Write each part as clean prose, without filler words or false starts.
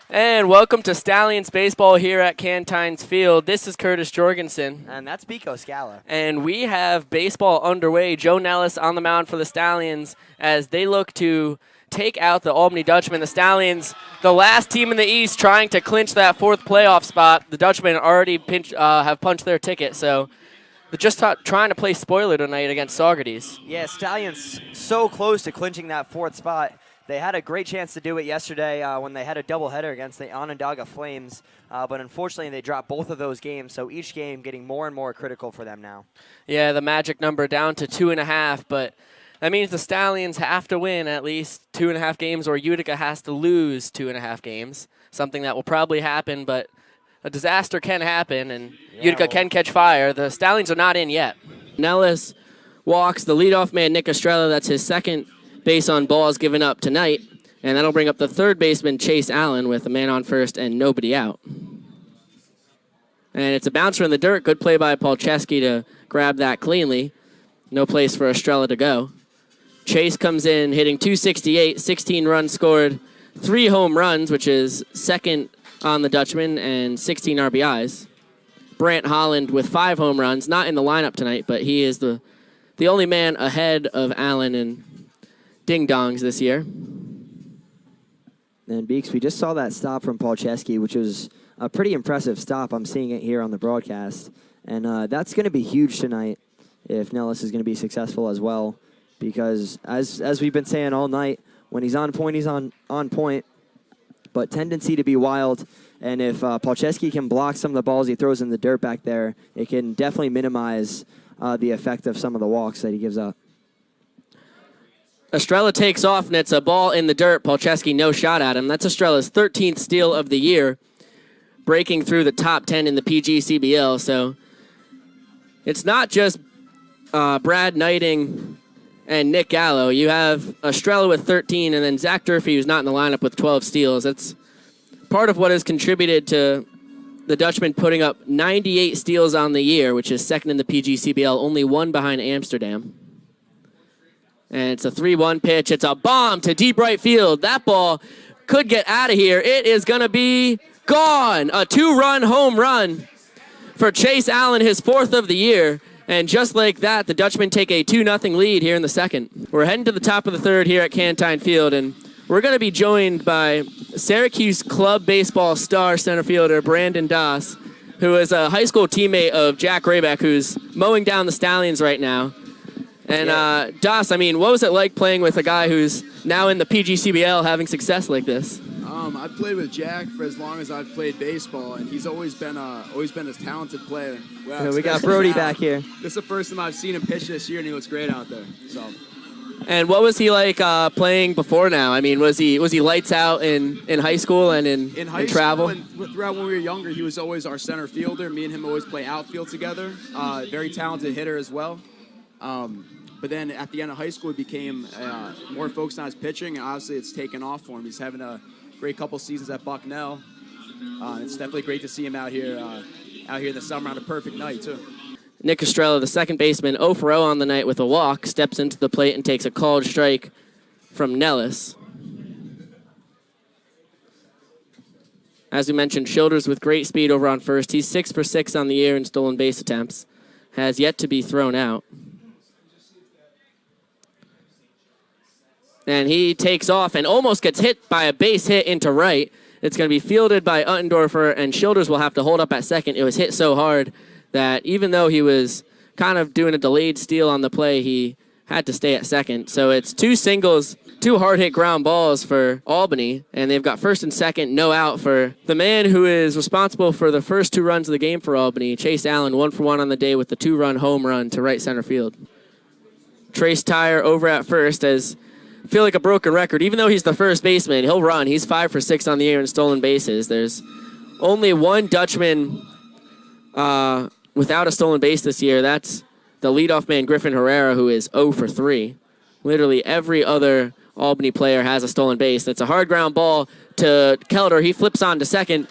And welcome to Stallions Baseball here at Cantines Field. This is Curtis Jorgensen. And that's Biko Skalla. And we have baseball underway. Joe Nellis on the mound for the Stallions as they look to take out the Albany Dutchman. The Stallions, the last team in the East, trying to clinch that fourth playoff spot. The Dutchmen already have punched their ticket, so they're just trying to play spoiler tonight against Saugerties. Yeah, Stallions so close to clinching that fourth spot. They had a great chance to do it yesterday when they had a doubleheader against the Onondaga Flames, but unfortunately they dropped both of those games, so each game getting more and more critical for them now. Yeah, the magic number down to 2.5, but that means the Stallions have to win at least 2.5 games, or Utica has to lose 2.5 games, something that will probably happen, but a disaster can happen, and Utica can catch fire. The Stallions are not in yet. Nellis walks the leadoff man, Nick Estrella. That's his second base on balls given up tonight, and that'll bring up the third baseman, Chase Allen, with a man on first and nobody out. And it's a bouncer in the dirt. Good play by Polcheski to grab that cleanly. No place for Estrella to go. Chase comes in hitting .268, 16 runs scored, 3 home runs, which is second on the Dutchman, and 16 RBIs. Brant Holland with 5 home runs, not in the lineup tonight, but he is the only man ahead of Allen and ding-dongs this year. And Beeks, we just saw that stop from Polcheski, which was a pretty impressive stop. I'm seeing it here on the broadcast. And that's going to be huge tonight if Nellis is going to be successful as well. Because as we've been saying all night, when he's on point, he's on point. But tendency to be wild. And if Polcheski can block some of the balls he throws in the dirt back there, it can definitely minimize the effect of some of the walks that he gives up. Estrella takes off, and it's a ball in the dirt. Polcheski no shot at him. That's Estrella's 13th steal of the year, breaking through the top 10 in the PGCBL. So it's not just Brad Knighting and Nick Gallo. You have Estrella with 13, and then Zach Durfee, who's not in the lineup, with 12 steals. That's part of what has contributed to the Dutchman putting up 98 steals on the year, which is second in the PGCBL, only one behind Amsterdam. And it's a 3-1 pitch. It's a bomb to deep right field. That ball could get out of here. It is going to be gone. A 2-run home run for Chase Allen, his 4th of the year. And just like that, the Dutchmen take a 2-0 lead here in the second. We're heading to the top of the third here at Cantine Field, and we're going to be joined by Syracuse Club baseball star center fielder Brandon Doss, who is a high school teammate of Jack Raybeck, who's mowing down the Stallions right now. And Doss, I mean, what was it like playing with a guy who's now in the PGCBL having success like this? I've played with Jack for as long as I've played baseball, and he's always been a talented player. Well, we got Brody back here. This is the first time I've seen him pitch this year, and he looks great out there. So. And what was he like playing before now? I mean, was he lights out in high school and in high travel? School and throughout when we were younger, he was always our center fielder. Me and him always play outfield together. Very talented hitter as well. But then at the end of high school, he became more focused on his pitching, and obviously it's taken off for him. He's having a great couple seasons at Bucknell. It's definitely great to see him out here in the summer on a perfect night, too. Nick Estrella, the second baseman, 0 for 0 on the night with a walk, steps into the plate and takes a called strike from Nellis. As we mentioned, Childers with great speed over on first. He's 6 for 6 on the year in stolen base attempts. Has yet to be thrown out. And he takes off and almost gets hit by a base hit into right. It's going to be fielded by Uttendorfer, and Childers will have to hold up at second. It was hit so hard that even though he was kind of doing a delayed steal on the play, he had to stay at second. So it's 2 singles, 2 hard-hit ground balls for Albany, and they've got first and second, no out for the man who is responsible for the first 2 runs of the game for Albany, Chase Allen, 1 for 1 on the day with the 2-run home run to right center field. Trace Tyre over at first as I feel like a broken record. Even though he's the first baseman, he'll run. He's 5 for 6 on the year in stolen bases. There's only one Dutchman without a stolen base this year. That's the leadoff man, Griffin Herrera, who is 0 for 3. Literally every other Albany player has a stolen base. That's a hard ground ball to Kelder. He flips on to second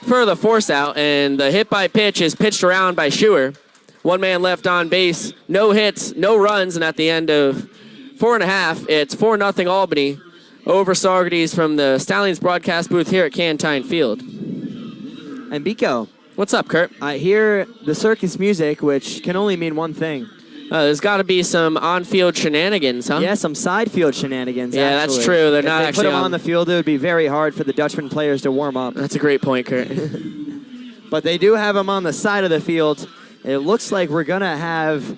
for the force out, and the hit by pitch is pitched around by Schuer. 1 man left on base, no hits, no runs, and at the end of 4.5, it's 4-0 Albany over Saugerties from the Stallions broadcast booth here at Cantine Field. And Biko, What's up, Kurt? I hear the circus music, which can only mean one thing. There's got to be some on-field shenanigans, huh? Yeah, some side field shenanigans. Yeah, actually. that's true. They're if not they actually put them on the field, it would be very hard for the Dutchman players to warm up. That's a great point, Kurt. But they do have them on the side of the field. It looks like we're going to have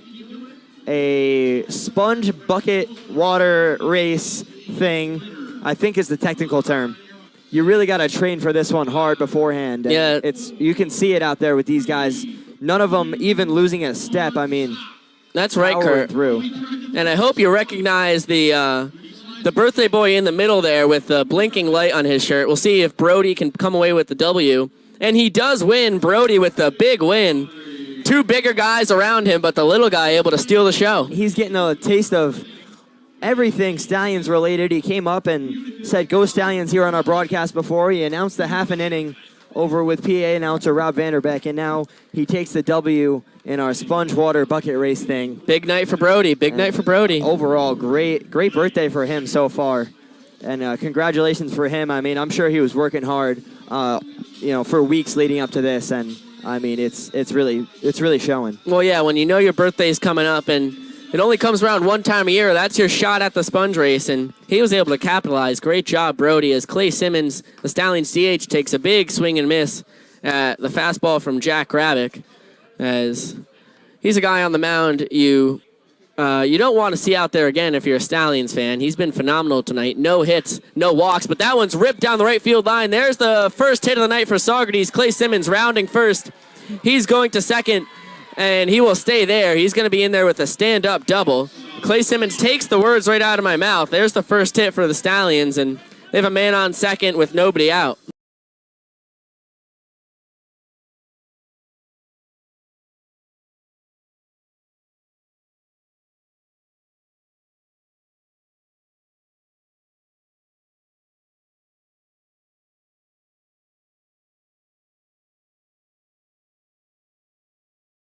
a sponge bucket water race thing, I think is the technical term. You really got to train for this one hard beforehand. And Yeah. you can see it out there with these guys. None of them even losing a step. I mean, That's right, powering Kurt. through. And I hope you recognize the birthday boy in the middle there with the blinking light on his shirt. We'll see if Brody can come away with the W. And he does win. Brody with the big win. Two bigger guys around him, but the little guy able to steal the show. He's getting a taste of everything Stallions related. He came up and said, "Go Stallions" here on our broadcast before. He announced the half an inning over with PA announcer Rob Vanderbeck, and now he takes the W in our sponge water bucket race thing. Big night for Brody. Big night for Brody. Overall, great birthday for him so far. And congratulations for him. I mean, I'm sure he was working hard, for weeks leading up to this, and I mean, it's really showing. Well, yeah, when you know your birthday's coming up and it only comes around one time a year, that's your shot at the sponge race, and he was able to capitalize. Great job, Brody, as Clay Simmons, the Stallions DH, takes a big swing and miss at the fastball from Jack Gravick, as he's a guy on the mound you don't want to see out there again if you're a Stallions fan. He's been phenomenal tonight. No hits, no walks, but that one's ripped down the right field line. There's the first hit of the night for Saugerties. Clay Simmons rounding first. He's going to second, and he will stay there. He's going to be in there with a stand-up double. Clay Simmons takes the words right out of my mouth. There's the first hit for the Stallions, and they have a man on second with nobody out.